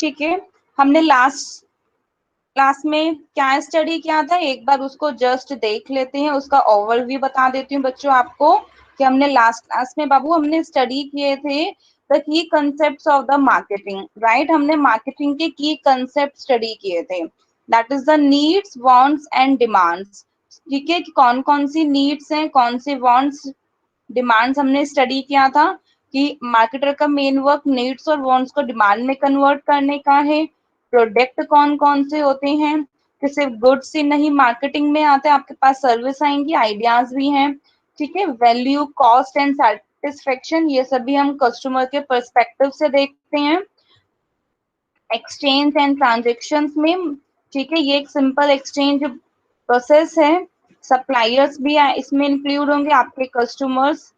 ठीक है, हमने लास्ट क्लास में क्या स्टडी किया था, एक बार उसको जस्ट देख लेते हैं, उसका ओवरव्यू बता देती हूँ बच्चों आपको कि हमने लास्ट क्लास में बाबू हमने स्टडी किए थे the key concepts of the marketing, right. हमने मार्केटिंग के की कंसेप्ट स्टडी किए थे, that is the needs wants and demands. ठीक है, कि कौन कौन सी नीड्स हैं, कौन सी वांट्स डिमांड्स हमने स्टडी किया था कि मार्केटर का मेन वर्क नीड्स और वांट्स को डिमांड में कन्वर्ट करने का है। प्रोडक्ट कौन कौन से होते हैं, कि सिर्फ गुड्स ही नहीं मार्केटिंग में आते हैं, आपके पास सर्विस आएंगी, आइडियाज भी हैं। ठीक है, वैल्यू, कॉस्ट एंड सेटिस्फेक्शन, ये सभी हम कस्टमर के पर्सपेक्टिव से देखते हैं। एक्सचेंज एंड ट्रांजेक्शन में, ठीक है, ये एक सिंपल एक्सचेंज प्रोसेस है। सप्लायर्स भी इसमें इंक्लूड होंगे, आपके customers.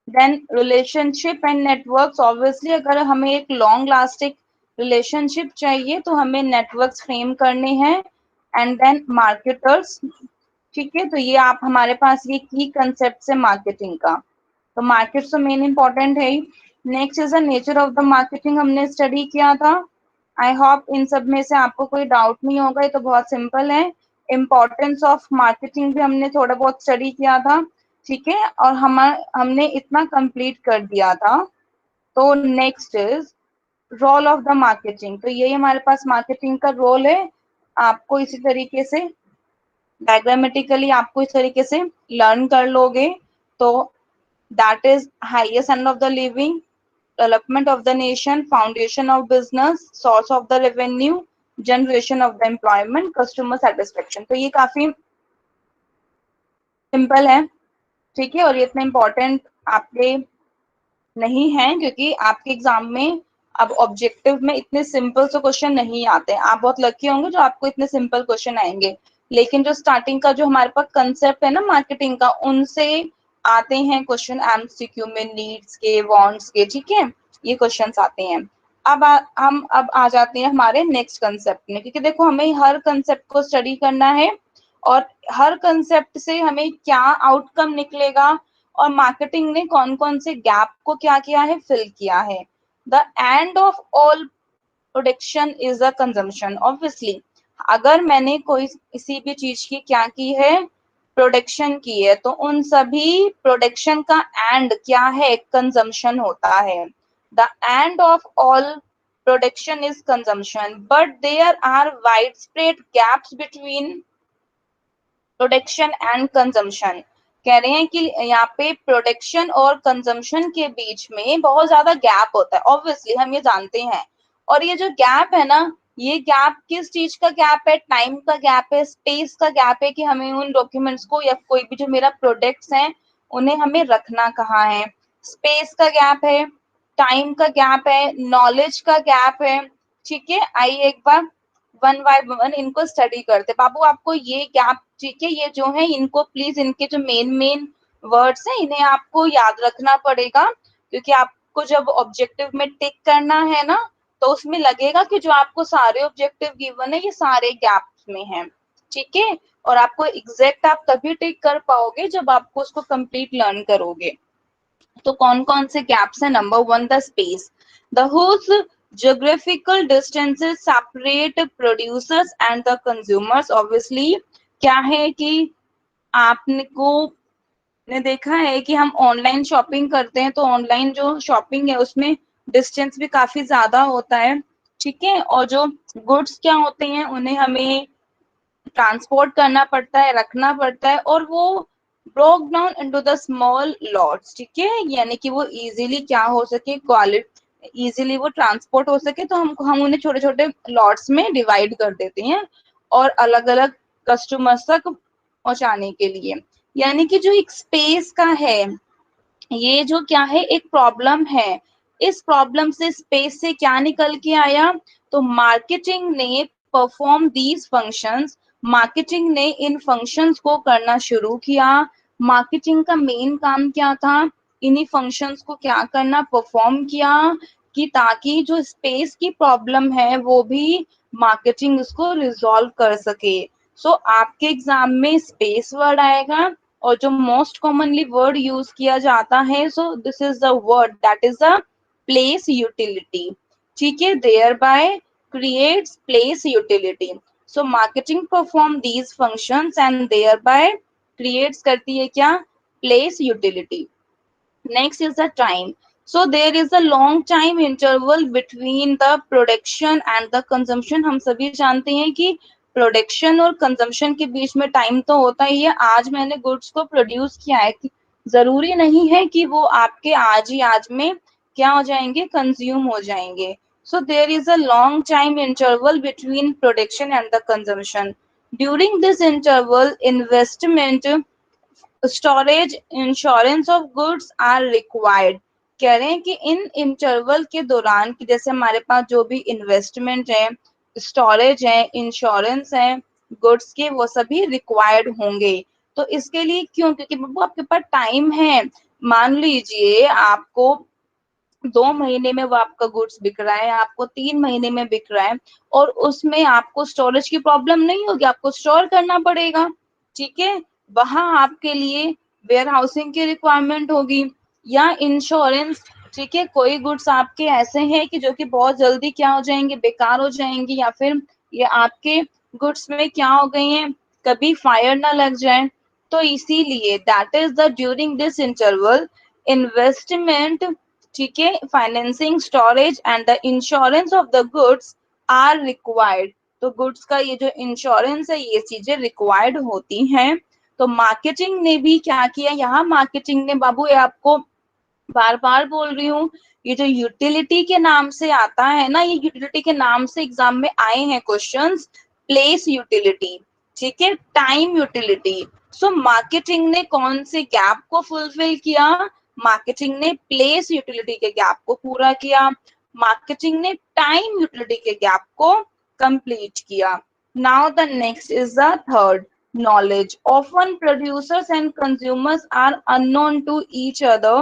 Then relationship and networks, obviously अगर हमें एक लॉन्ग लास्टिंग रिलेशनशिप चाहिए तो हमें नेटवर्क्स फ्रेम करने हैं। एंड देन मार्केटर्स, ठीक है, तो ये आप हमारे पास ये की कंसेप्ट है मार्केटिंग का, तो मार्केट तो मेन इंपॉर्टेंट है ही। Next is the nature of the marketing, हमने स्टडी किया था। आई होप इन सब में से आपको कोई डाउट नहीं होगा, ये तो बहुत सिंपल है। इम्पोर्टेंस ऑफ मार्केटिंग भी हमने थोड़ा बहुत स्टडी किया था, ठीक है, और हमने इतना कंप्लीट कर दिया था। तो next is role of the marketing, तो यही हमारे पास मार्केटिंग का रोल है। आपको इसी तरीके से डायग्रामेटिकली आपको इस तरीके से लर्न कर लोगे। तो that is highest end of the living, development of the nation, foundation of business, source of the revenue, generation of the employment, customer satisfaction. तो ये काफी सिंपल है, ठीक है, और ये इतना इम्पोर्टेंट आपके नहीं है क्योंकि आपके एग्जाम में अब ऑब्जेक्टिव में इतने सिंपल से क्वेश्चन नहीं आते। आप बहुत लकी होंगे जो आपको इतने सिंपल क्वेश्चन आएंगे, लेकिन जो स्टार्टिंग का जो हमारे पास कंसेप्ट है ना मार्केटिंग का, उनसे आते हैं क्वेश्चन एमसीक्यू में, नीड्स के, वांट्स के, ठीक है, ये क्वेश्चंस आते हैं। हम अब आ जाते हैं हमारे नेक्स्ट कंसेप्ट में, क्योंकि देखो हमें हर कंसेप्ट को स्टडी करना है और हर कंसेप्ट से हमें क्या आउटकम निकलेगा और मार्केटिंग ने कौन कौन से गैप को क्या किया है, फिल किया है। The end of all production is the consumption. Obviously अगर मैंने कोई किसी भी चीज की क्या की है, प्रोडक्शन की है, तो उन सभी प्रोडक्शन का एंड क्या है, कंजम्पशन होता है। The end of all production is consumption, but there are wide spread gaps between production and consumption. कह रहे हैं कि यहाँ पे प्रोडक्शन और कंजम्पशन के बीच में बहुत ज्यादा गैप होता है, ऑब्वियसली हम ये जानते हैं। और ये जो गैप है ना, ये गैप किस चीज का गैप है, टाइम का गैप है, स्पेस का गैप है, कि हमें उन डॉक्यूमेंट्स को या कोई भी जो मेरा प्रोडक्ट्स हैं उन्हें हमें रखना कहाँ है। स्पेस का गैप है, टाइम का गैप है, नॉलेज का गैप है। ठीक है, आइए एक बार वन बाय वन इनको स्टडी करते। बाबू आपको ये गैप, ठीक है, ये जो है इनको प्लीज, इनके जो मेन मेन वर्ड्स हैं इन्हें आपको याद रखना पड़ेगा, क्योंकि आपको जब ऑब्जेक्टिव में टिक करना है ना, तो उसमें लगेगा कि जो आपको सारे ऑब्जेक्टिव गिवन है ये सारे गैप्स में हैं, ठीक है। और आपको एग्जैक्ट आप तभी टिक कर पाओगे जब आपको उसको कंप्लीट लर्न करोगे। तो कौन कौन से गैप्स हैं? Number one, the space, the whose geographical distances separate producers and the consumers। obviously क्या है कि आपने को ने देखा है कि हम ऑनलाइन शॉपिंग करते हैं, तो ऑनलाइन जो शॉपिंग है उसमें डिस्टेंस भी काफी ज्यादा होता है, ठीक है, और जो गुड्स क्या होते हैं उन्हें हमें ट्रांसपोर्ट करना पड़ता है, रखना पड़ता है, और वो broke down into the small lots, ठीक है, यानी कि वो इजीली क्या हो सके, क्वालिटी इजीली वो ट्रांसपोर्ट हो सके, तो हम उन्हें छोटे छोटे लॉट्स में डिवाइड कर देते हैं और अलग अलग कस्टमर्स तक पहुंचाने के लिए। यानी कि जो एक स्पेस का है, ये जो क्या है, एक प्रॉब्लम है। इस प्रॉब्लम से, स्पेस से क्या निकल के आया, तो मार्केटिंग ने परफॉर्म दीज फंक्शंस, मार्केटिंग ने इन फंक्शंस को करना शुरू किया। मार्केटिंग का मेन काम क्या था, इन्हीं फंक्शंस को क्या करना, परफॉर्म किया, कि ताकि जो स्पेस की प्रॉब्लम है वो भी मार्केटिंग उसको रिजॉल्व कर सके। सो आपके एग्जाम में स्पेस वर्ड आएगा, और जो मोस्ट कॉमनली वर्ड यूज किया जाता है, so this is the word that is the place utility, ठीक है, thereby creates place utility. So marketing perform these functions and thereby creates करती है क्या, place utility. Next is the time. So there is a long time interval between the production and the consumption. हम सभी जानते हैं कि production और consumption के बीच में टाइम तो होता ही है. आज मैंने गुड्स को प्रोड्यूस किया है, जरूरी नहीं है कि वो आपके आज ही आज में क्या हो जाएंगे, कंज्यूम हो जाएंगे. So there is a long time interval between production and the consumption. During this interval, investment, storage, insurance of goods are required. कह रहे हैं कि इन इंटरवल के दौरान कि जैसे हमारे पास जो भी इन्वेस्टमेंट है, स्टोरेज है, इंश्योरेंस है गुड्स के, वो सभी रिक्वायर्ड होंगे. तो इसके लिए क्यों, क्योंकि बाबू आपके पास टाइम है. मान लीजिए आपको 2 महीने में वो आपका गुड्स बिक रहा है, आपको 3 महीने में बिक रहा है, और उसमें आपको स्टोरेज की प्रॉब्लम नहीं होगी, आपको स्टोर करना पड़ेगा. ठीक है, वहां आपके लिए वेयर हाउसिंग की रिक्वायरमेंट होगी या इंश्योरेंस. ठीक है, कोई गुड्स आपके ऐसे हैं कि जो कि बहुत जल्दी क्या हो जाएंगे, बेकार हो जाएंगे, या फिर ये आपके गुड्स में क्या हो गई हैं, कभी फायर ना लग जाए. तो इसीलिए that is the during this interval investment, ठीक है, financing, storage and the insurance of the goods are required. तो गुड्स का ये जो इंश्योरेंस है, ये चीजें रिक्वायर्ड होती हैं. तो मार्केटिंग ने भी क्या किया, यहाँ मार्केटिंग ने बाबू, ये आपको बार बार बोल रही हूँ, ये जो यूटिलिटी के नाम से आता है ना, ये यूटिलिटी के नाम से एग्जाम में आए हैं क्वेश्चंस. प्लेस यूटिलिटी, ठीक है, टाइम यूटिलिटी. सो मार्केटिंग ने कौन से गैप को फुलफिल किया, मार्केटिंग ने प्लेस यूटिलिटी के गैप को पूरा किया, मार्केटिंग ने टाइम यूटिलिटी के गैप को कंप्लीट किया. Now the next is the third, knowledge. Often producers and consumers are unknown to each other,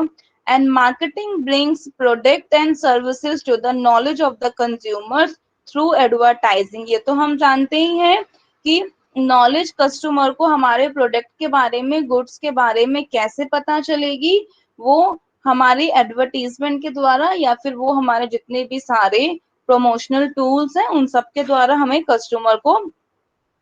and marketing brings product and services to the knowledge of the consumers through advertising. ये तो हम जानते ही हैं कि knowledge customer को हमारे product के बारे में, गुड्स के बारे में कैसे पता चलेगी, वो हमारी एडवर्टीजमेंट के द्वारा या फिर वो हमारे जितने भी सारे प्रमोशनल टूल्स हैं उन सब के द्वारा हमें कस्टमर को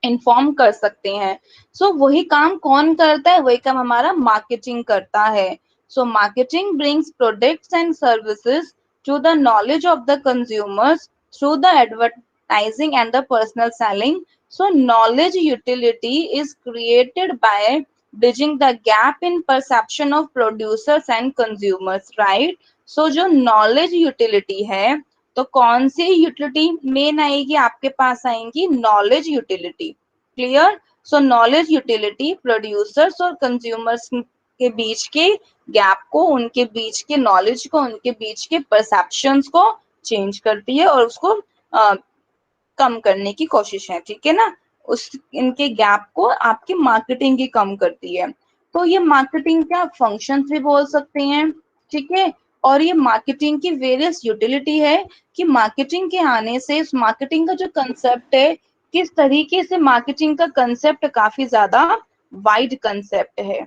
इन्फॉर्म कर सकते हैं. सो वही काम कौन करता है, वही काम हमारा मार्केटिंग करता है. So marketing brings products and services to the knowledge of the consumers through the advertising and the personal selling. So knowledge utility is created by bridging the gap in perception of producers and consumers, right? So जो knowledge utility है, तो कौन सी utility main आएगी, आपके पास आएंगी knowledge utility. Clear? सो knowledge utility producers और consumers के बीच के गैप को, उनके बीच के नॉलेज को, उनके बीच के परसेप्शंस को चेंज करती है और उसको कम करने की कोशिश है. ठीक है ना, उस इनके गैप को आपकी मार्केटिंग की कम करती है. तो ये मार्केटिंग क्या फंक्शन भी बोल सकते हैं. ठीक है, और ये मार्केटिंग की वेरियस यूटिलिटी है कि मार्केटिंग के आने से इस मार्केटिंग का जो कंसेप्ट है, किस तरीके से मार्केटिंग का कंसेप्ट काफी ज्यादा वाइड कंसेप्ट है.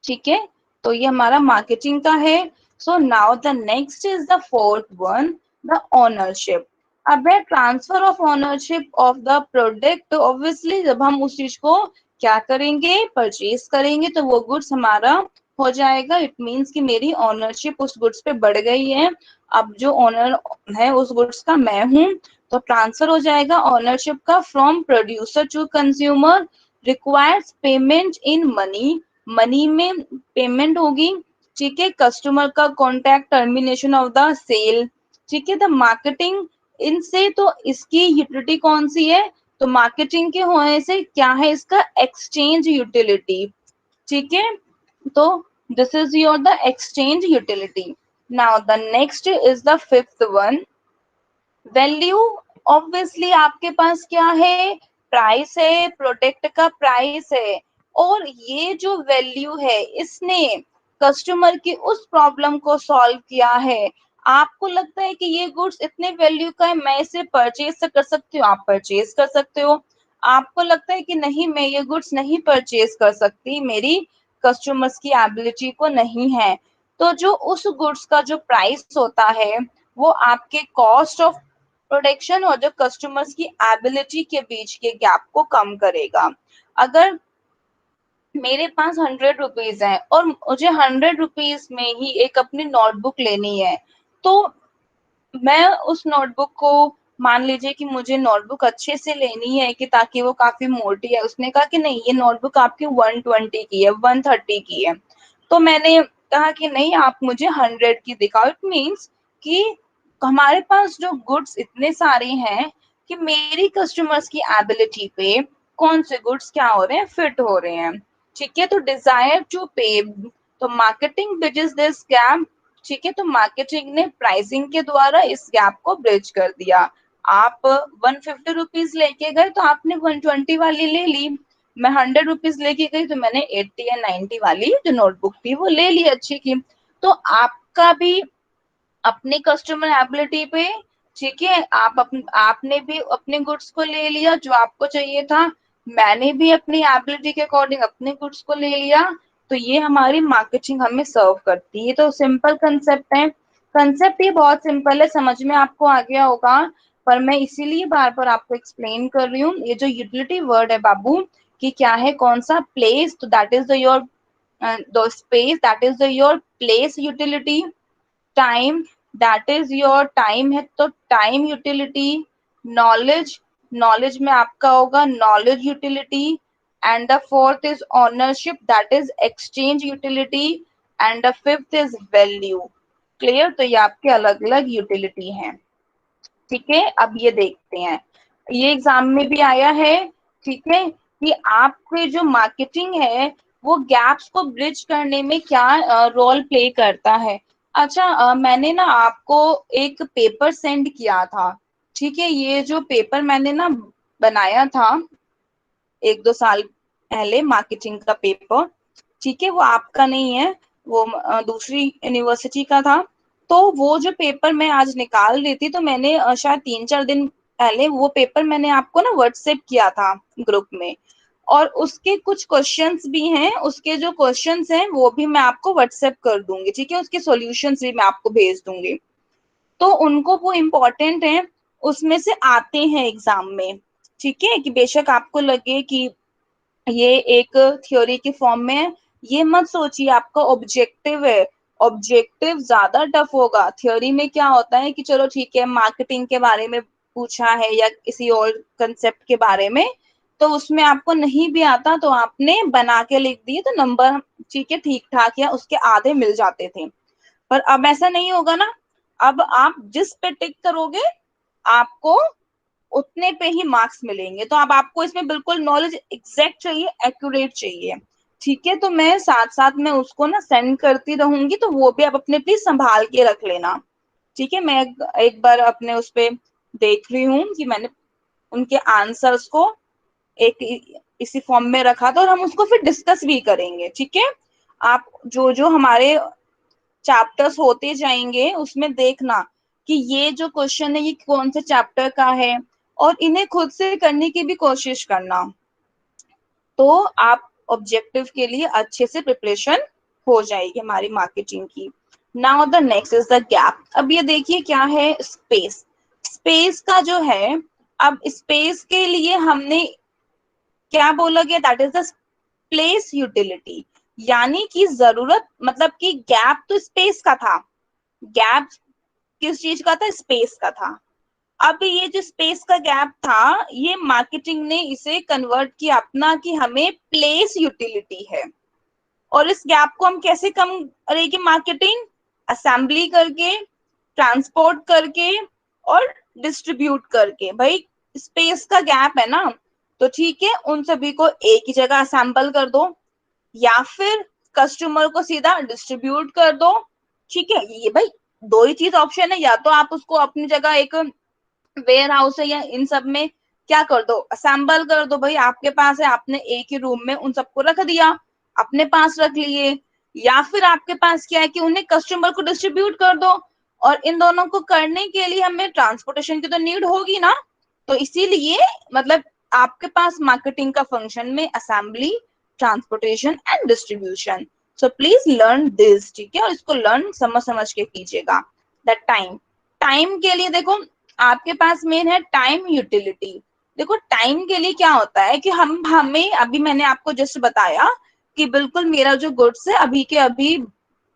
ठीक है, तो ये हमारा मार्केटिंग का है. So now the next is the fourth one, the ownership. अब है transfer of ownership of the product. Obviously जब हम उस चीज को क्या करेंगे, परचेज करेंगे, तो वो गुड्स हमारा हो जाएगा. इट मीन्स कि मेरी ओनरशिप उस गुड्स पे बढ़ गई है. अब जो ओनर है उस गुड्स का मैं हूँ, तो ट्रांसफर हो जाएगा ओनरशिप का from producer to consumer. Requires payment in money, money में पेमेंट होगी. ठीक है, कस्टमर का contact, termination of the sale. ठीक है, द मार्केटिंग इनसे, तो इसकी यूटिलिटी कौन सी है, तो मार्केटिंग के होने से क्या है, इसका एक्सचेंज यूटिलिटी. ठीक है, तो this is your the exchange utility. Now the next is the fifth one, value. Obviously आपके पास क्या है, प्राइस है, प्रोडक्ट का प्राइस है, और ये जो वैल्यू है इसने कस्टमर की उस प्रॉब्लम को सॉल्व किया है. आपको लगता है कि ये गुड्स इतने वैल्यू का है, मैं इसे परचेज कर सकती हूँ, आप परचेज कर सकते हो. आपको लगता है कि नहीं, मैं ये गुड्स नहीं परचेज कर सकती, मेरी कस्टमर्स की एबिलिटी को नहीं है, तो जो उस गुड्स का जो प्राइस होता है वो आपके कॉस्ट ऑफ प्रोडक्शन और जो कस्टमर्स की एबिलिटी के बीच के गैप को कम करेगा। अगर मेरे पास 100 रुपीज है और मुझे 100 रुपीज में ही एक अपनी नोटबुक लेनी है, तो मैं उस नोटबुक को, मान लीजिए कि मुझे नोटबुक अच्छे से लेनी है कि ताकि वो काफी मोटी है, उसने कहा कि नहीं ये नोटबुक आपकी 120 की है, 130 की है, तो मैंने कहा कि नहीं आप मुझे 100 की दिखाओ। इट मीन्स कि हमारे पास जो गुड्स इतने सारे हैं कि मेरी कस्टमर्स की एबिलिटी पे कौन से गुड्स क्या हो रहे हैं, फिट हो रहे हैं। ठीक है, तो डिजायर टू पे, तो मार्केटिंग ब्रिजेस दिस गैप। ठीक है, तो मार्केटिंग ने प्राइसिंग के द्वारा इस गैप को ब्रिज कर दिया। आप 150 रुपीज लेके गए तो आपने 120 वाली ले ली, मैं 100 रुपीज लेके गई तो मैंने 80 या 90 वाली जो नोटबुक थी वो ले ली अच्छी की। तो आपका भी अपने कस्टमर एबिलिटी पे, ठीक है, आपने भी अपने गुड्स को ले लिया जो आपको चाहिए था, मैंने भी अपनी एबिलिटी के अकॉर्डिंग अपने गुड्स को ले लिया। तो ये हमारी मार्केटिंग हमें सर्व करती है। तो सिंपल कंसेप्ट है, कंसेप्ट ये बहुत सिंपल है, समझ में आपको आ गया होगा, पर मैं इसीलिए बार बार आपको एक्सप्लेन कर रही हूँ। ये जो यूटिलिटी वर्ड है बाबू कि क्या है, कौन सा, प्लेस, तो that is the your the space, that is the your place utility. Time, that is your time है तो टाइम यूटिलिटी। नॉलेज, नॉलेज में आपका होगा knowledge utility. And the fourth is ownership, that is exchange utility. And the fifth is value. Clear, तो ये आपके अलग अलग यूटिलिटी हैं। ठीक है, अब ये देखते हैं, ये एग्जाम में भी आया है, ठीक है, कि आपके जो मार्केटिंग है वो गैप्स को ब्रिज करने में क्या रोल प्ले करता है। अच्छा, मैंने ना आपको एक पेपर सेंड किया था, ठीक है, ये जो पेपर मैंने ना बनाया था 1-2 साल पहले, मार्केटिंग का पेपर, ठीक है, वो आपका नहीं है, वो दूसरी यूनिवर्सिटी का था। तो वो जो पेपर मैं आज निकाल रही थी, तो मैंने शायद 3-4 दिन पहले वो पेपर मैंने आपको ना व्हाट्सएप किया था ग्रुप में, और उसके कुछ क्वेश्चंस भी हैं, उसके जो क्वेश्चंस हैं वो भी मैं आपको व्हाट्सएप कर दूंगी, ठीक है, उसके सॉल्यूशंस भी मैं आपको भेज दूंगी। तो उनको वो इम्पोर्टेंट है, उसमें से आते हैं एग्जाम में। ठीक है, कि बेशक आपको लगे कि ये एक थ्योरी के फॉर्म में है, ये मत सोचिए आपका ऑब्जेक्टिव है, ऑब्जेक्टिव ज्यादा टफ होगा। थ्योरी में क्या होता है कि चलो ठीक है मार्केटिंग के बारे में पूछा है या किसी और कंसेप्ट के बारे में, तो उसमें आपको नहीं भी आता तो आपने बना के लिख दिए तो नंबर, ठीक है, ठीक ठाक या उसके आधे मिल जाते थे। पर अब ऐसा नहीं होगा ना, अब आप जिस पे टिक करोगे आपको उतने पे ही मार्क्स मिलेंगे। तो अब आपको इसमें बिल्कुल नॉलेज एग्जैक्ट चाहिए, एक्यूरेट चाहिए। ठीक है, तो मैं साथ साथ में उसको ना सेंड करती रहूंगी, तो वो भी आप अपने प्लीज संभाल के रख लेना। ठीक है, मैं एक बार अपने उस पे देख रही हूँ कि मैंने उनके आंसर्स को एक इसी फॉर्म में रखा था, और हम उसको फिर डिस्कस भी करेंगे। ठीक है, आप जो जो हमारे चैप्टर्स होते जाएंगे उसमें देखना कि ये जो क्वेश्चन है ये कौन से चैप्टर का है, और इन्हें खुद से करने की भी कोशिश करना, तो आप ऑब्जेक्टिव के लिए अच्छे से प्रिपरेशन हो जाएगी हमारी मार्केटिंग की। Now the next is the gap. अब ये देखिए क्या है, स्पेस। स्पेस का जो है, अब स्पेस के लिए हमने क्या बोला गया, that is the place utility, यानी कि जरूरत, मतलब कि गैप तो स्पेस का था, गैप किस चीज का था, स्पेस का था। अब ये जो स्पेस का गैप था, ये मार्केटिंग ने इसे कन्वर्ट किया अपना कि हमें प्लेस यूटिलिटी है, और इस गैप को हम कैसे कम करेगी मार्केटिंग, असेंबली करके, ट्रांसपोर्ट करके और डिस्ट्रीब्यूट करके। भाई स्पेस का गैप है ना, तो ठीक है उन सभी को एक ही जगह असेंबल कर दो, या फिर कस्टमर को सीधा डिस्ट्रीब्यूट कर दो। ठीक है, ये भाई दो ही चीज ऑप्शन है, या तो आप उसको अपनी जगह एक वेयर हाउस है या इन सब में क्या कर दो, असेंबल कर दो। भाई आपके पास है, आपने एक ही रूम में उन सबको रख दिया, अपने पास रख लिए, या फिर आपके पास क्या है कि उन्हें कस्टमर को डिस्ट्रीब्यूट कर दो। और इन दोनों को करने के लिए हमें ट्रांसपोर्टेशन की तो नीड होगी ना, तो इसीलिए मतलब आपके पास मार्केटिंग का फंक्शन में assembly, transportation and distribution. So please learn this, ठीक है, और इसको लर्न समझ समझ के कीजिएगा। द टाइम, टाइम के लिए देखो आपके पास मेन है टाइम यूटिलिटी। देखो टाइम के लिए क्या होता है कि हमें अभी मैंने आपको जस्ट बताया कि बिल्कुल मेरा जो गुड्स है अभी के अभी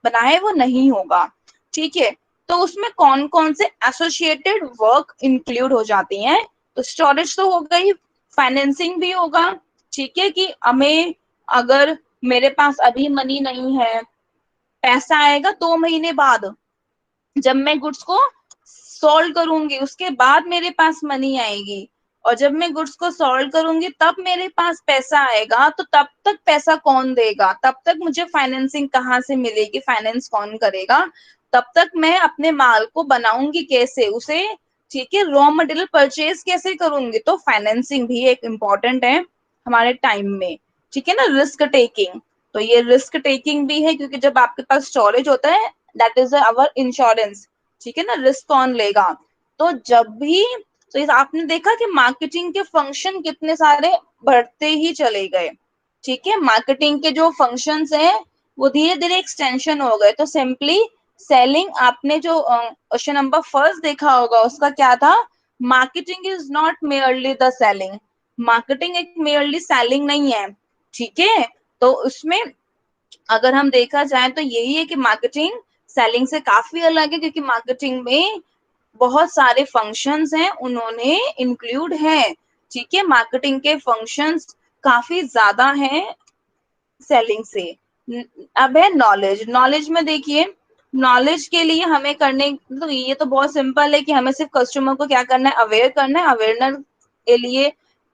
बना है वो नहीं होगा, ठीक है। तो उसमें कौन कौन से एसोसिएटेड वर्क इंक्लूड हो जाती हैं। तो स्टोरेज तो हो गई, फाइनेंसिंग भी होगा, ठीक है, कि हमें अगर मेरे पास अभी मनी नहीं है, पैसा आएगा 2 महीने बाद, जब मैं गुड्स को सोल्व करूंगी उसके बाद मेरे पास मनी आएगी, और जब मैं गुड्स को सोल्व करूंगी तब मेरे पास पैसा आएगा। तो तब तक पैसा कौन देगा, तब तक मुझे फाइनेंसिंग कहाँ से मिलेगी, फाइनेंस कौन करेगा, तब तक मैं अपने माल को बनाऊंगी कैसे उसे, ठीक है, रॉ मटेरियल परचेज कैसे करूंगी। तो फाइनेंसिंग भी एक इम्पॉर्टेंट है हमारे टाइम में, ठीक है ना। रिस्क टेकिंग, तो ये रिस्क टेकिंग भी है क्योंकि जब आपके पास स्टोरेज होता है दैट इज अवर इंश्योरेंस, ठीक है ना, रिस्क कौन लेगा। तो जब भी, तो इस आपने देखा कि मार्केटिंग के फंक्शन कितने सारे बढ़ते ही चले गए, ठीक है। मार्केटिंग के जो फंक्शंस हैं वो धीरे धीरे एक्सटेंशन हो गए। तो सिंपली सेलिंग, आपने जो क्वेश्चन नंबर फर्स्ट देखा होगा उसका क्या था, marketing is not merely the selling. Marketing एक मेयरली सेलिंग नहीं है, ठीक है। तो उसमें अगर हम देखा जाए तो यही है कि मार्केटिंग सेलिंग से काफी अलग है, क्योंकि मार्केटिंग में बहुत सारे फंक्शंस हैं उन्होंने इंक्लूड है, ठीक है। मार्केटिंग के फंक्शंस काफी ज्यादा हैं सेलिंग से। अब है नॉलेज। नॉलेज में देखिए, नॉलेज के लिए हमें करने, तो ये तो बहुत सिंपल है कि हमें सिर्फ कस्टमर को क्या करना है, अवेयर करना है। अवेयरनेस के लिए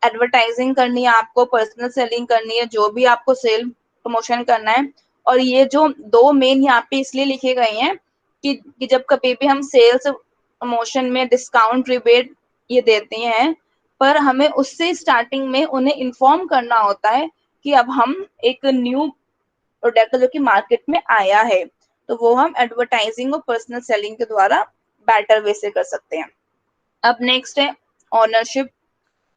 एडवर्टाइजिंग करनी है, आपको पर्सनल सेलिंग करनी है, जो भी आपको सेल प्रमोशन करना है। और ये जो दो मेन यहाँ पे इसलिए लिखे गए हैं कि जब कभी भी हम सेल्स प्रमोशन में डिस्काउंट रिबेट ये देते हैं, पर हमें उससे स्टार्टिंग में उन्हें इन्फॉर्म करना होता है कि अब हम एक न्यू प्रोडक्ट जो कि मार्केट में आया है, तो वो हम एडवर्टाइजिंग और पर्सनल सेलिंग के द्वारा बेटर वे से कर सकते हैं। अब नेक्स्ट है ऑनरशिप।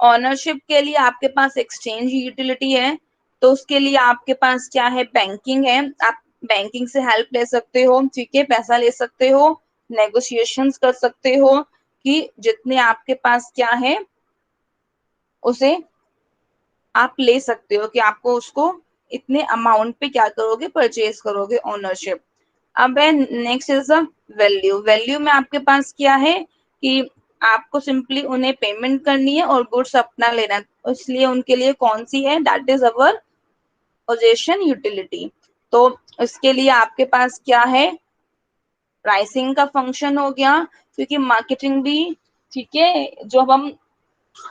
ऑनरशिप के लिए आपके पास एक्सचेंज यूटिलिटी है, तो उसके लिए आपके पास क्या है, बैंकिंग है। आप बैंकिंग से हेल्प ले सकते हो, ठीक है, पैसा ले सकते हो, नेगोशिएशंस कर सकते हो कि जितने आपके पास क्या है उसे आप ले सकते हो, कि आपको उसको इतने अमाउंट पे क्या करोगे, परचेज करोगे, ओनरशिप। अब है next is the value. Value में आपके पास क्या है कि आपको सिंपली उन्हें पेमेंट करनी है और गुड्स अपना लेना है, इसलिए उनके लिए कौन सी है, that is our possession utility. तो इसके लिए आपके पास क्या है, प्राइसिंग का फंक्शन हो गया, क्योंकि मार्केटिंग भी, ठीक है, जब हम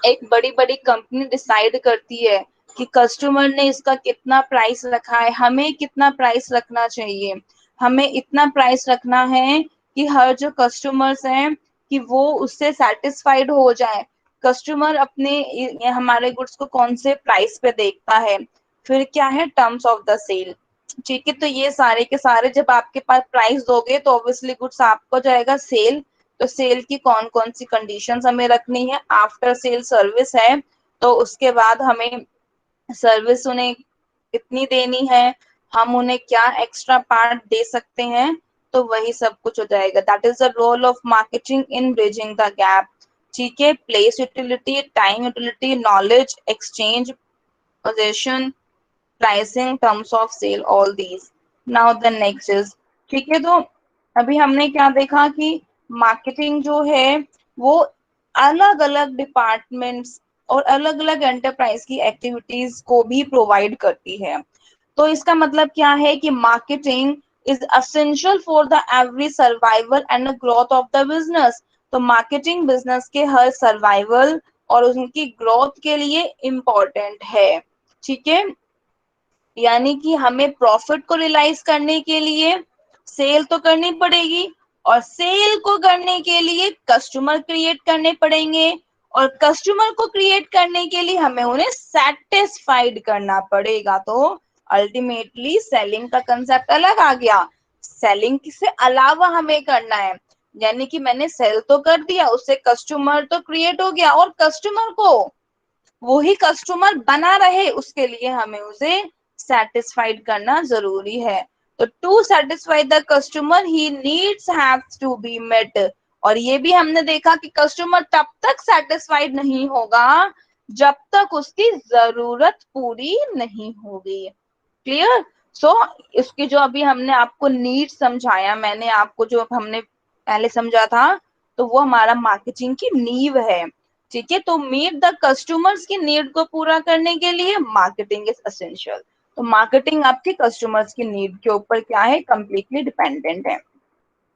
एक बड़ी बड़ी कंपनी डिसाइड करती है कि कस्टमर ने इसका कितना प्राइस रखा है, हमें कितना प्राइस रखना चाहिए, हमें इतना प्राइस रखना है कि हर जो कस्टमर्स हैं कि वो उससे सेटिस्फाइड हो जाए। कस्टमर अपने ये हमारे गुड्स को कौन से प्राइस पे देखता है। फिर क्या है, टर्म्स ऑफ द सेल, ठीक है। तो ये सारे के सारे जब आपके पास प्राइस दोगे तो ऑब्वियसली गुड्स आपको जाएगा सेल। तो सेल की कौन कौन सी कंडीशंस हमें रखनी है, आफ्टर सेल सर्विस है, तो उसके बाद हमें सर्विस उन्हें कितनी देनी है, हम उन्हें क्या एक्स्ट्रा पार्ट दे सकते हैं, तो वही सब कुछ हो जाएगा। That is the role of marketing in bridging the gap, ठीक है। Place utility, time utility, knowledge, exchange, position, pricing, terms of sale, all these. Now the next is, ठीक है। तो अभी हमने क्या देखा कि मार्केटिंग जो है वो अलग अलग डिपार्टमेंट्स और अलग अलग एंटरप्राइज की एक्टिविटीज को भी प्रोवाइड करती है। तो इसका मतलब क्या है कि marketing is essential for the every survival and growth of the business. तो मार्केटिंग बिजनेस के हर सर्वाइवल और उनकी ग्रोथ के लिए इम्पोर्टेंट है, ठीक है। यानी कि हमें प्रॉफिट को रियलाइज करने के लिए सेल तो करनी पड़ेगी, और सेल को करने के लिए कस्टमर क्रिएट करने पड़ेंगे, और कस्टमर को क्रिएट करने के लिए हमें उन्हें सेटिस्फाइड करना पड़ेगा। तो अल्टीमेटली सेलिंग का कंसेप्ट अलग आ गया, सेलिंग से अलावा हमें करना है, यानी कि मैंने सेल तो कर दिया, उससे कस्टमर तो क्रिएट हो गया, और कस्टमर को वही कस्टमर बना रहे उसके लिए हमें उसे सेटिस्फाइड करना जरूरी है। तो to satisfy the customer he needs have to be met, और ये भी हमने देखा कि कस्टमर तब तक सेटिस्फाइड नहीं होगा जब तक उसकी जरूरत पूरी नहीं होगी। क्लियर? सो इसकी जो अभी हमने आपको नीड समझाया, मैंने आपको जो हमने पहले समझा था, तो वो हमारा मार्केटिंग की नींव है। ठीक है, तो मीट द कस्टमर्स की नीड को पूरा करने के लिए मार्केटिंग इज एसेंशियल। तो मार्केटिंग आपकी कस्टमर्स की नीड के ऊपर क्या है, कंप्लीटली डिपेंडेंट है।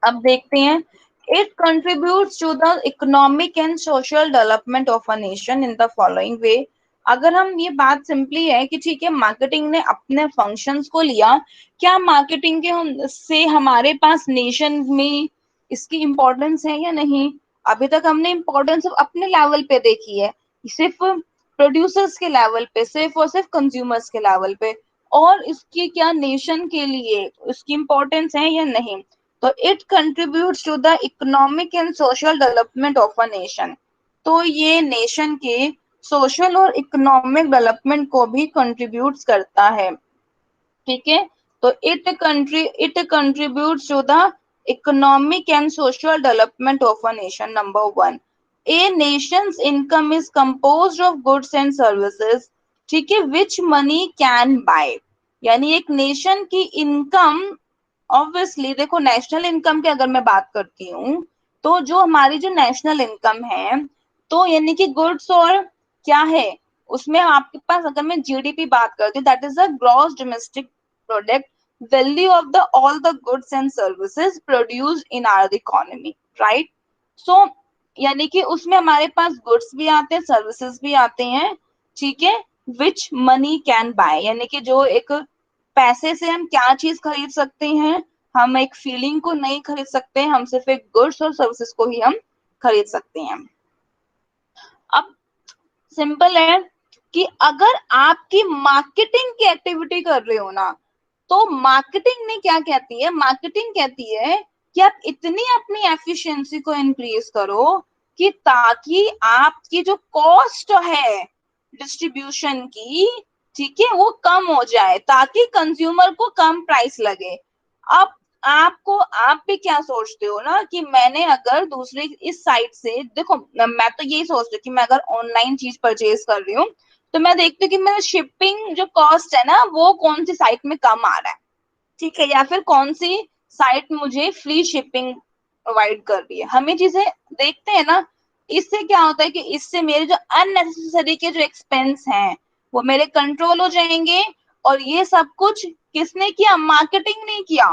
अब देखते हैं, it contributes to the economic and social development of a nation in the following way. अगर हम ये बात सिंपली है कि ठीक है मार्केटिंग ने अपने फंक्शंस को लिया, क्या मार्केटिंग के से हमारे पास नेशन में इसकी इंपॉर्टेंस है या नहीं? अभी तक हमने इंपॉर्टेंस अपने लेवल पे देखी है, सिर्फ प्रोड्यूसर्स के लेवल पे, सिर्फ और सिर्फ कंज्यूमर्स के लेवल पे, और इसकी क्या नेशन के लिए इसकी इंपॉर्टेंस है या नहीं? तो it contributes to the economic and social development of a nation. तो ये नेशन के सोशल और इकोनॉमिक डेवलपमेंट को भी कंट्रीब्यूट्स करता है। ठीक है, तो it contributes to the economic and social development of a nation. Number one, a nation's income is composed of goods and services. ठीक है, विच मनी कैन बाय। यानी एक नेशन की इनकम, ऑब्वियसली देखो नेशनल इनकम की अगर मैं बात करती हूँ, तो जो हमारी जो नेशनल इनकम है, तो यानी कि गुड्स और क्या है उसमें आपके पास, अगर मैं जीडीपी बात करती हूँ, that is the gross domestic product, value of the all the goods and services produced in our economy, right? So यानी कि उसमें हमारे पास गुड्स भी आते हैं, सर्विसेज भी आते हैं। ठीक है, विच मनी कैन बाय, यानी कि जो एक पैसे से हम क्या चीज खरीद सकते हैं, हम एक फीलिंग को नहीं खरीद सकते, हम सिर्फ एक गुड्स और सर्विसेज को ही हम खरीद सकते हैं। अब सिंपल है कि अगर आपकी मार्केटिंग की एक्टिविटी कर रहे हो ना, तो मार्केटिंग ने क्या कहती है, मार्केटिंग कहती है कि आप इतनी अपनी एफिशिएंसी को इंक्रीज करो कि ताकि आपकी जो कॉस्ट है डिस्ट्रीब्यूशन की, ठीक है, वो कम हो जाए, ताकि कंज्यूमर को कम प्राइस लगे। अब आप भी क्या सोचते हो ना कि मैंने अगर दूसरे इस साइट से, देखो मैं तो यही सोचती हूँ कि मैं अगर ऑनलाइन चीज परचेज कर रही हूँ, तो मैं देखती हूँ कि मेरा शिपिंग जो कॉस्ट है ना, वो कौन सी साइट में कम आ रहा है, ठीक है, या फिर कौन सी साइट मुझे फ्री शिपिंग प्रोवाइड कर रही है। हम ये चीजें देखते हैं ना, इससे क्या होता है कि इससे मेरे जो अननेसेसरी के जो एक्सपेंस हैं वो मेरे कंट्रोल हो जाएंगे। और ये सब कुछ किसने किया, मार्केटिंग ने किया।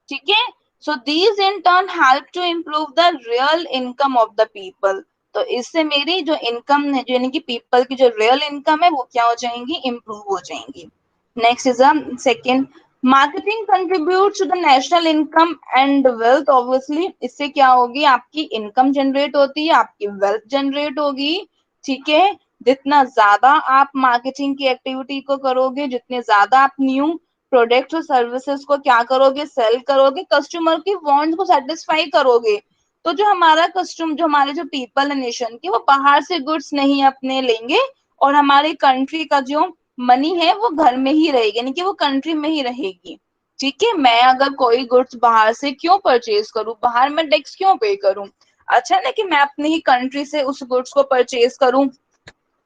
ठीक है, so these in turn help to improve the real income of the people. तो इससे मेरी जो इनकम है, जो यानी कि पीपल की जो रियल इनकम है, वो क्या हो जाएंगी, इम्प्रूव हो जाएंगी। Next is second, marketing contribute to the national income and wealth. Obviously इससे क्या होगी, आपकी इनकम जनरेट होती है, आपकी वेल्थ जनरेट होगी। ठीक है, जितना ज्यादा आप मार्केटिंग की एक्टिविटी को करोगे, जितने ज्यादा आप न्यू प्रोडक्ट और सर्विसेज को क्या करोगे, सेल करोगे, कस्टमर की वांट को सेटिस्फाई करोगे, तो जो हमारा कस्टमर, जो हमारे जो पीपल है नेशन की, वो बाहर से गुड्स नहीं अपने लेंगे, और हमारे कंट्री का जो मनी है वो घर में ही रहेगी, यानी कि वो कंट्री में ही रहेगी। ठीक है, मैं अगर कोई गुड्स बाहर से क्यों परचेज करूं, बाहर में टैक्स क्यों पे करूं, अच्छा ना कि मैं अपनी ही कंट्री से उस गुड्स को परचेज करूं।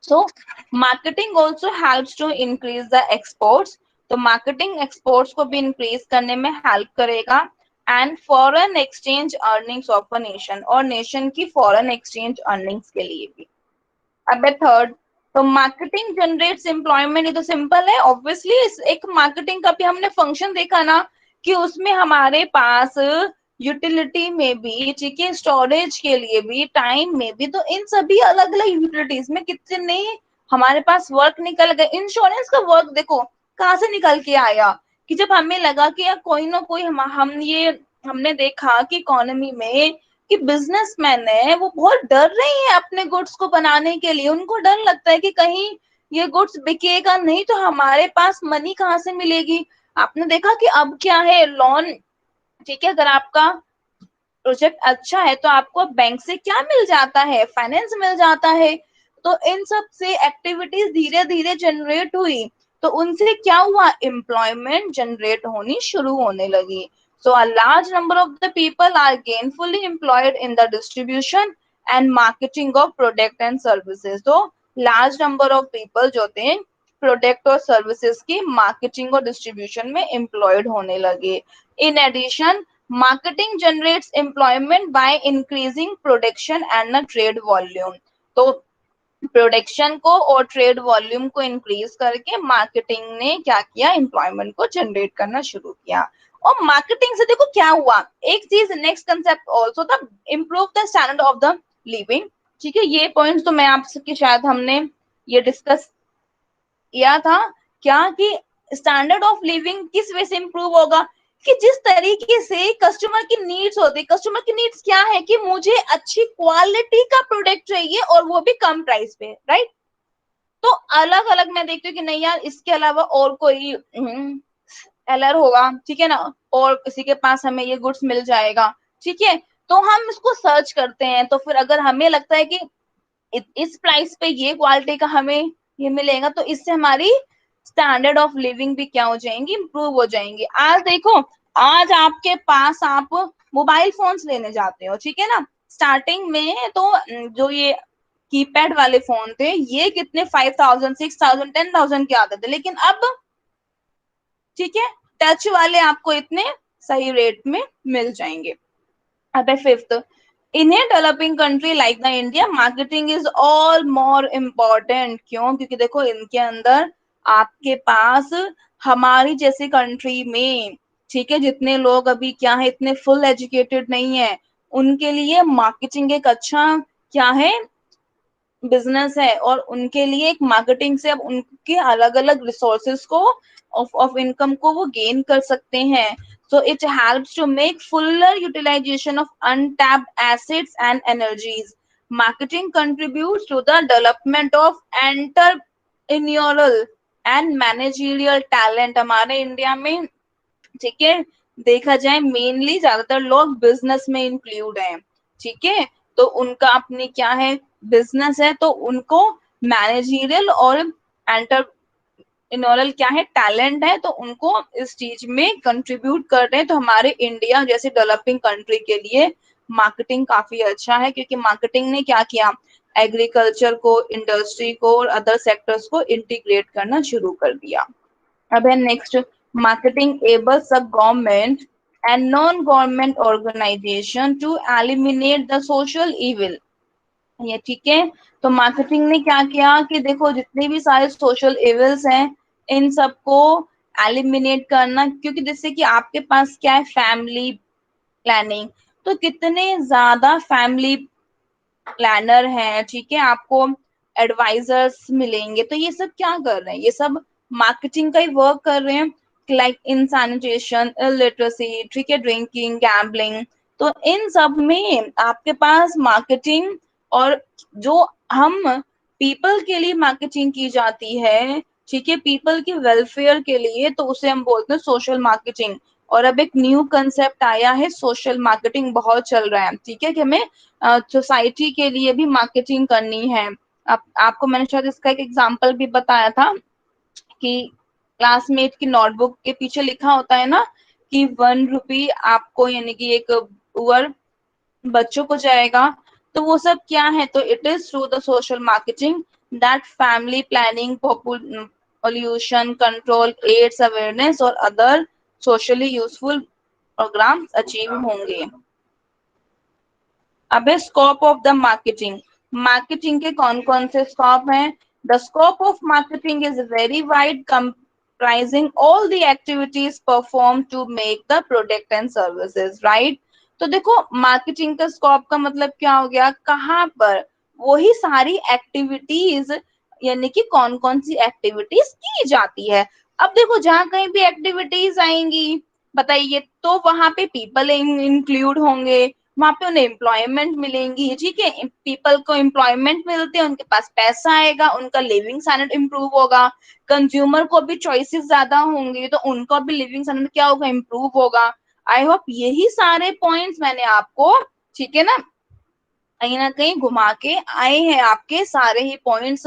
So marketing also helps to increase the exports. तो मार्केटिंग एक्सपोर्ट्स को भी इंक्रीज करने में हेल्प करेगा। And foreign exchange earnings of a nation, और नेशन की फॉरेन एक्सचेंज अर्निंग्स के लिए भी। अब है थर्ड, तो मार्केटिंग जनरेट्स एम्प्लॉयमेंट। ये तो सिंपल है, ऑब्वियसली एक मार्केटिंग का भी हमने फंक्शन देखा ना, कि उसमें हमारे पास यूटिलिटी में भी, ठीक है, स्टोरेज के लिए भी, टाइम में भी, तो इन सभी अलग अलग यूटिलिटीज में कितने हमारे पास वर्क निकल गए। इंश्योरेंस का वर्क देखो कहाँ से निकल के आया, कि जब हमें लगा कि यार कोई ना कोई हम ये हमने देखा कि इकोनॉमी में कि बिजनेसमैन है वो बहुत डर रहे हैं अपने गुड्स को बनाने के लिए। उनको डर लगता है कि कहीं ये गुड्स बिकेगा नहीं तो हमारे पास मनी कहाँ से मिलेगी। आपने देखा कि अब क्या है, लोन, ठीक है, अगर आपका प्रोजेक्ट अच्छा है तो आपको बैंक से क्या मिल जाता है, फाइनेंस मिल जाता है। तो इन सब से एक्टिविटीज धीरे धीरे जनरेट हुई, तो उनसे क्या हुआ, एम्प्लॉयमेंट जनरेट होनी शुरू होने लगी। So a large number of the people are gainfully employed in the distribution and marketing of product and services. तो large number of people जो थे प्रोडक्ट और सर्विसेज की मार्केटिंग और डिस्ट्रीब्यूशन में एम्प्लॉयड होने लगे. In addition, marketing generates employment by increasing production and the trade volume. तो प्रोडक्शन को और ट्रेड वॉल्यूम को इंक्रीज करके मार्केटिंग ने क्या किया, एम्प्लॉयमेंट को जनरेट करना शुरू किया. और मार्केटिंग से देखो क्या हुआ, एक चीज नेक्स्ट कंसेप्ट ऑल्सो था, improve the standard of the living. ठीक है, ये पॉइंट तो मैं आपसे शायद हमने ये डिस्कस किया था क्या कि स्टैंडर्ड ऑफ लिविंग किस वे से इंप्रूव होगा कि जिस तरीके से कस्टमर की नीड्स होती है. कस्टमर की नीड्स क्या है कि मुझे अच्छी क्वालिटी का प्रोडक्ट चाहिए और वो भी कम प्राइस पे, राइट. तो अलग अलग मैं देखती हूँ कि नहीं यार इसके अलावा और कोई एलर होगा, ठीक है ना, और किसी के पास हमें ये गुड्स मिल जाएगा, ठीक है. तो हम इसको सर्च करते हैं, तो फिर अगर हमें लगता है कि इस प्राइस पे ये क्वालिटी का हमें ये मिलेगा तो इससे हमारी स्टैंडर्ड ऑफ लिविंग भी क्या हो जाएंगी, इंप्रूव हो जाएंगी. आज देखो, आज आपके पास आप मोबाइल फोन्स लेने जाते हो, ठीक है ना. स्टार्टिंग में तो जो ये कीपैड वाले फोन थे ये कितने 5,000 6,000 10,000 के आते थे, लेकिन अब ठीक है टच वाले आपको इतने सही रेट में मिल जाएंगे. अब fifth, in a developing country like the India, marketing is all more important. क्यों? क्योंकि देखो इनके अंदर आपके पास हमारी जैसी कंट्री में, ठीक है, जितने लोग अभी क्या है इतने फुल एजुकेटेड नहीं है, उनके लिए मार्केटिंग एक अच्छा क्या है बिजनेस है. और उनके लिए एक मार्केटिंग से अब उनके अलग अलग रिसोर्सेज को ऑफ इनकम को वो गेन कर सकते हैं. So it helps to make fuller utilization of untapped assets and energies. Marketing contributes to the development of entrepreneurial and managerial talent. हमारे इंडिया में ठीक है देखा जाए मेनली ज्यादातर लोग बिजनेस में इंक्लूड हैं, ठीक है. तो उनका अपनी क्या है बिजनेस है, तो उनको मैनेजरियल और एंटरप्रेन्योरल क्या है टैलेंट है, तो उनको इस चीज में कंट्रीब्यूट कर रहे हैं. तो हमारे इंडिया जैसे डेवलपिंग कंट्री के लिए मार्केटिंग काफी अच्छा है, क्योंकि मार्केटिंग ने क्या किया, एग्रीकल्चर को, इंडस्ट्री को और अदर सेक्टर्स को इंटीग्रेट करना शुरू कर दिया. अब है next, marketing enables the government and non government organization to eliminate the social evil. ये ठीक है. तो मार्केटिंग ने क्या किया कि देखो जितने भी सारे सोशल इविल्स हैं इन सबको एलिमिनेट करना, क्योंकि जैसे कि आपके पास क्या है फैमिली प्लानिंग, तो कितने ज्यादा फैमिली प्लानर हैं, ठीक है, आपको एडवाइजर्स मिलेंगे, तो ये सब क्या कर रहे हैं, ये सब मार्केटिंग का ही वर्क कर रहे हैं. लाइक इन सैनिटेशन, इलिटरेसी, ठीक है, ड्रिंकिंग, गैम्बलिंग, तो इन सब में आपके पास मार्केटिंग और जो हम पीपल के लिए मार्केटिंग की जाती है, ठीक है, पीपल के वेलफेयर के लिए, तो उसे हम बोलते हैं सोशल मार्केटिंग. और अब एक न्यू कंसेप्ट आया है सोशल मार्केटिंग, बहुत चल रहा है, ठीक है, कि हमें सोसाइटी के लिए भी मार्केटिंग करनी है. आपको मैंने शायद इसका एक एग्जांपल भी बताया था कि क्लासमेट की नोटबुक के पीछे लिखा होता है ना कि 1 रुपी आपको यानी कि एक पुअर बच्चों को जाएगा. तो वो सब क्या है, तो it is through the social marketing that family planning, pollution control, AIDS awareness और other socially useful programme achieve होंगे. अब scope of the marketing, marketing के कौन कौन से स्कोप हैं. The scope of marketing is very wide, comprising all the activities performed to make the product and services, right. तो देखो मार्केटिंग का स्कोप का मतलब क्या हो गया, कहाँ पर वही सारी एक्टिविटीज यानी कि कौन कौन सी एक्टिविटीज की जाती है. अब देखो जहां कहीं भी एक्टिविटीज आएंगी बताइए तो वहां पे पीपल इंक्लूड होंगे, वहां पे उन्हें एम्प्लॉयमेंट मिलेंगी, ठीक है, पीपल को एम्प्लॉयमेंट मिलते हैं, उनके पास पैसा आएगा, उनका लिविंग स्टैंडर्ड इंप्रूव होगा, कंज्यूमर को भी चॉइसेस ज्यादा होंगे तो उनका भी लिविंग स्टैंडर्ड क्या होगा, इंप्रूव होगा. आई होप यही सारे पॉइंट्स मैंने आपको, ठीक है ना कहीं घुमा के आए हैं आपके सारे ही पॉइंट्स,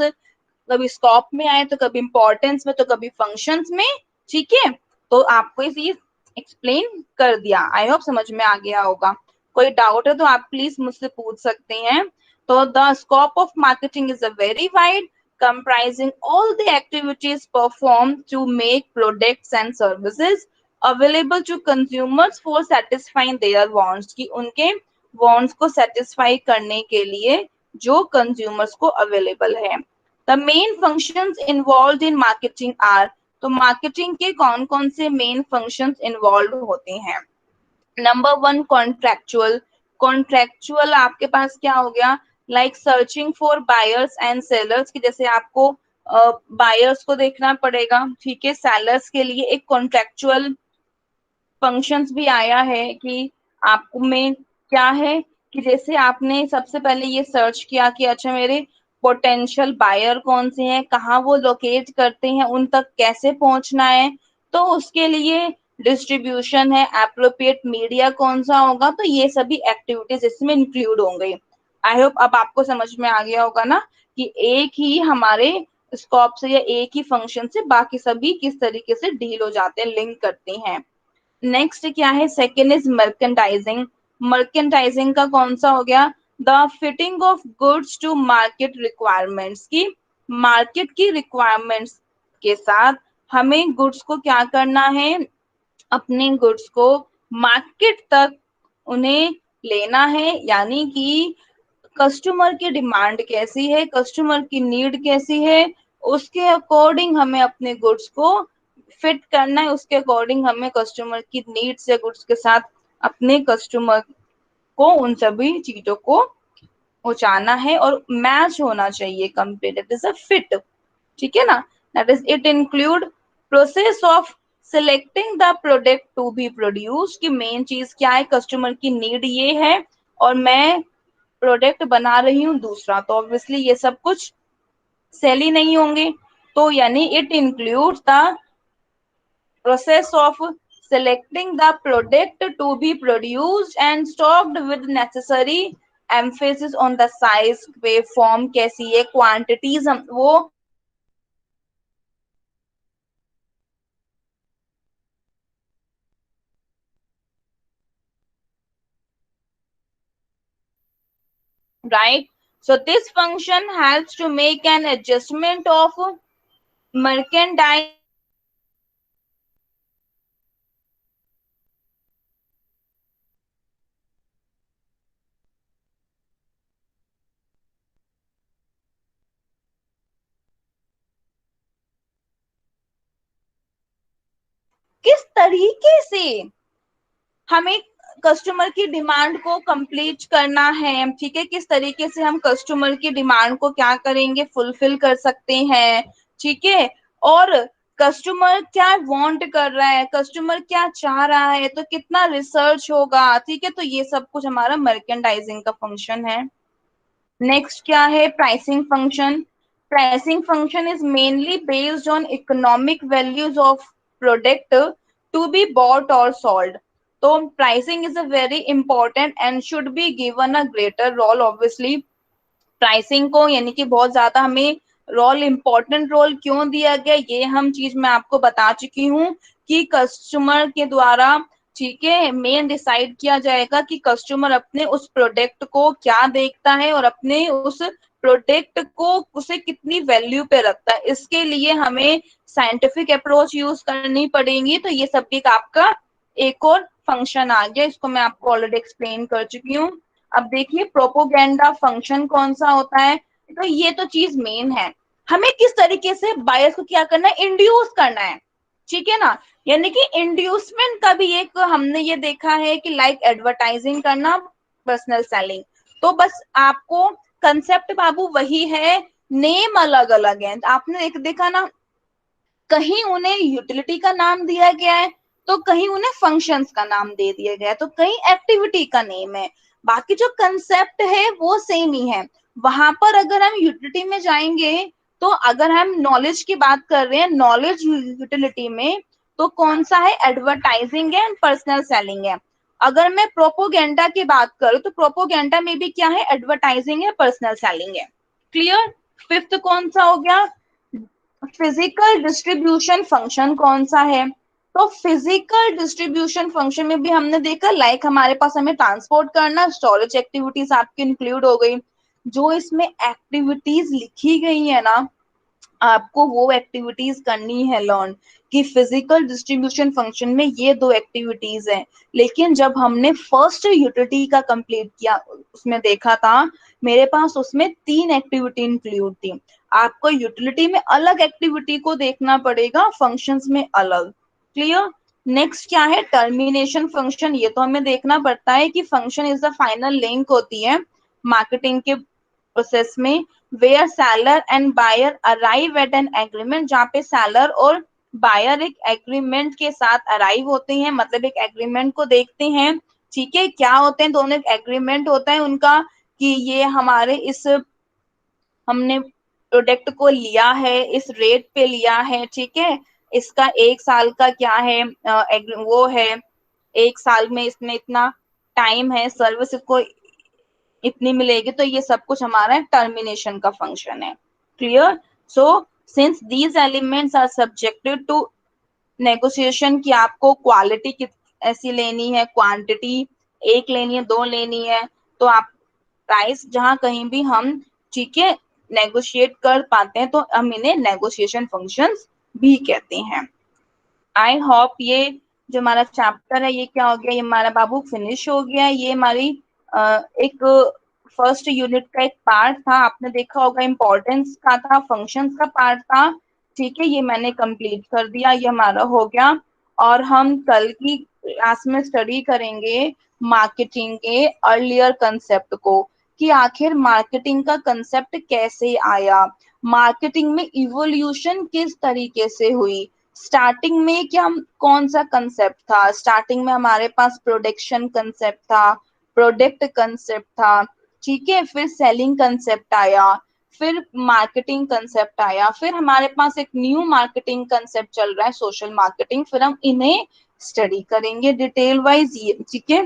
कभी स्कोप में आए तो कभी इंपॉर्टेंस में तो कभी फंक्शंस में, ठीक है. तो आपको ये एक्सप्लेन कर दिया। आई होप समझ में आ गया होगा। कोई डाउट है तो आप प्लीज मुझसे पूछ सकते हैं। तो the scope of marketing is a very wide, comprising all the activities performed to make products and services available to consumers for satisfying their wants, कि उनके wants को satisfy करने के लिए जो consumers को available है। The main functions involved in marketing are, तो मार्केटिंग के कौन कौन से मेन फंक्शंस इन्वॉल्व होते हैं। Number one, contractual. कॉन्ट्रेक्चुअल आपके पास क्या हो गया, like searching for buyers and sellers, की जैसे आपको बायर्स को देखना पड़ेगा, ठीक है, सेलर्स के लिए एक कॉन्ट्रेक्चुअल फंक्शंस भी आया है कि आप में क्या है कि जैसे आपने सबसे पहले ये सर्च किया कि अच्छा मेरे पोटेंशियल बायर कौन से हैं, कहाँ वो लोकेट करते हैं, उन तक कैसे पहुंचना है, तो उसके लिए डिस्ट्रीब्यूशन है, एप्रोप्रिएट मीडिया कौन सा होगा, तो ये सभी एक्टिविटीज इसमें इंक्लूड होंगे। आई होप अब आपको समझ में आ गया होगा ना कि एक ही हमारे स्कोप से या एक ही फंक्शन से बाकी सभी किस तरीके से डील हो जाते हैं, लिंक करते हैं। नेक्स्ट क्या है, सेकेंड इज मर्केंटाइजिंग। मर्केंटाइजिंग का कौन सा हो गया, the fitting of goods to market requirements, की मार्केट की रिक्वायरमेंट्स के साथ हमें गुड्स को क्या करना है, अपने गुड्स को मार्केट तक उन्हें लेना है, यानी कि कस्टमर की डिमांड कैसी है, कस्टमर की नीड कैसी है, उसके अकॉर्डिंग हमें अपने गुड्स को फिट करना है, उसके अकॉर्डिंग हमें कस्टमर की नीड्स या गुड्स के साथ अपने कस्टमर को उन सभी चीजों को पहुंचाना है और मैच होना चाहिए, complete it is a fit, ठीक है ना। That is it include process of selecting the product to be produce, की मेन चीज क्या है, कस्टमर की नीड ये है और मैं प्रोडक्ट बना रही हूँ दूसरा, तो ऑब्वियसली ये सब कुछ सेल ही नहीं होंगे। तो यानी it includes the process of selecting the product to be produced and stocked with necessary emphasis on the size, shape, form कैसी है, quantities हम वो right. So this function helps to make an adjustment of merchandise किस तरीके से हमें customer की demand को कंप्लीट करना है, ठीक है, किस तरीके से हम कस्टमर की डिमांड को क्या करेंगे, फुलफिल कर सकते हैं, ठीक है, और कस्टमर क्या वांट कर रहा है, कस्टमर क्या चाह रहा है, तो कितना रिसर्च होगा, ठीक है, तो ये सब कुछ हमारा मर्केंडाइजिंग का फंक्शन है। नेक्स्ट क्या है, pricing function. Pricing function is mainly based on economic values of product to be bought और सोल्ड। तो pricing is a very important and should be given a greater role, obviously pricing को यानी कि बहुत ज्यादा हमें रोल, इम्पोर्टेंट रोल क्यों दिया गया, ये हम चीज मैं आपको बता चुकी हूँ कि कस्टमर के द्वारा, ठीक है, मेन डिसाइड किया जाएगा कि कस्टमर अपने उस प्रोडक्ट को क्या देखता है और अपने उस प्रोडक्ट को उसे कितनी वैल्यू पे रखता है, इसके लिए हमें साइंटिफिक अप्रोच यूज करनी पड़ेगी। तो ये सब एक आपका एक और फंक्शन आ गया, इसको मैं आपको ऑलरेडी एक्सप्लेन कर चुकी हूँ। अब देखिए प्रोपोगेंडा फंक्शन कौन सा होता है, तो ये तो चीज मेन है, हमें किस तरीके से बायर्स को क्या करना है, इंड्यूस करना है, ठीक है ना, यानी कि इंड्यूसमेंट का भी एक हमने ये देखा है कि लाइक एडवर्टाइजिंग करना, पर्सनल सेलिंग, तो बस आपको कंसेप्ट बाबू वही है, नेम अलग अलग है। आपने एक देखा ना, कहीं उन्हें यूटिलिटी का नाम दिया गया है, तो कहीं उन्हें फंक्शंस का नाम दे दिया गया है, तो कहीं एक्टिविटी का नेम है, बाकी जो कंसेप्ट है वो सेम ही है। वहां पर अगर हम यूटिलिटी में जाएंगे, तो अगर हम नॉलेज की बात कर रहे हैं, नॉलेज यूटिलिटी में तो कौन सा है, एडवर्टाइजिंग है एंड पर्सनल सेलिंग है। अगर मैं प्रोपोगेंडा की बात करूं तो प्रोपोगेंडा में भी क्या है, एडवर्टाइजिंग है, पर्सनल सेलिंग है। क्लियर। फिफ्थ कौन सा हो गया, फिजिकल डिस्ट्रीब्यूशन फंक्शन कौन सा है, तो फिजिकल डिस्ट्रीब्यूशन फंक्शन में भी हमने देखा लाइक हमारे पास हमें ट्रांसपोर्ट करना, स्टोरेज एक्टिविटीज आपकी इंक्लूड हो गई। जो इसमें एक्टिविटीज लिखी गई है ना, आपको वो एक्टिविटीज करनी है लर्न, कि फिजिकल डिस्ट्रीब्यूशन फंक्शन में ये दो एक्टिविटीज है। लेकिन जब हमने फर्स्ट यूटिलिटी का कंप्लीट किया, उसमें देखा था मेरे पास उसमें 3 एक्टिविटी इंक्लूड थी। आपको यूटिलिटी में अलग एक्टिविटी को देखना पड़ेगा, फंक्शंस में अलग। क्लियर? नेक्स्ट क्या है? Termination function. ये तो हमें देखना पड़ता है कि function is the final link होती है मार्केटिंग के प्रोसेस में, where seller and buyer arrive at an agreement, जहाँ पे सेलर और बायर एक एग्रीमेंट के साथ अराइव होते हैं, मतलब एक एग्रीमेंट को देखते हैं। ठीक है, क्या होते हैं दोनों? एग्रीमेंट होता है उनका कि ये हमारे इस, हमने प्रोडक्ट को लिया है, इस रेट पे लिया है, ठीक है, इसका 1 साल का क्या है, वो है, 1 साल में इसमें इतना टाइम है, सर्विस को इतनी मिलेगी, तो ये सब कुछ हमारा टर्मिनेशन का फंक्शन है। Clear? So since these elements are subjected to negotiation, कि आपको क्वालिटी ऐसी लेनी है, क्वांटिटी एक लेनी है, 2 लेनी है, तो आप प्राइस जहां कहीं भी हम, ठीक है, नेगोशिएट कर पाते हैं, तो हम इन्हें नेगोशिएशन फंक्शंस भी कहते हैं। आई होप ये जो हमारा चैप्टर है ये क्या हो गया, ये हमारा बाबू फिनिश हो गया। ये हमारी एक फर्स्ट यूनिट का एक पार्ट था, आपने देखा होगा इम्पोर्टेंस का था, फंक्शंस का पार्ट था। ठीक है, ये मैंने कंप्लीट कर दिया, ये हमारा हो गया। और हम कल की क्लास में स्टडी करेंगे मार्केटिंग के अर्लियर कंसेप्ट को, कि आखिर मार्केटिंग का कंसेप्ट कैसे आया, मार्केटिंग में इवोल्यूशन किस तरीके से हुई। स्टार्टिंग में क्या, कौन सा कंसेप्ट था? स्टार्टिंग में हमारे पास प्रोडक्शन कंसेप्ट था, प्रोडक्ट कंसेप्ट था, ठीक है, फिर सेलिंग कंसेप्ट आया, फिर मार्केटिंग कंसेप्ट आया, फिर हमारे पास एक न्यू मार्केटिंग कंसेप्ट चल रहा है, सोशल मार्केटिंग। फिर हम इन्हें स्टडी करेंगे डिटेल वाइज, ये ठीक है।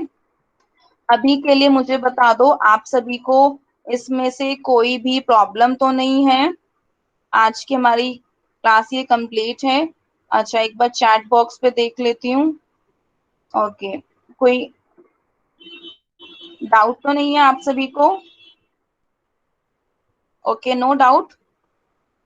अभी के लिए मुझे बता दो, आप सभी को इसमें से कोई भी प्रॉब्लम तो नहीं है? आज की हमारी क्लास ये कंप्लीट है। अच्छा, एक बार चैट बॉक्स पे देख लेती हूँ। ओके, कोई डाउट तो नहीं है आप सभी को? Okay, no doubt.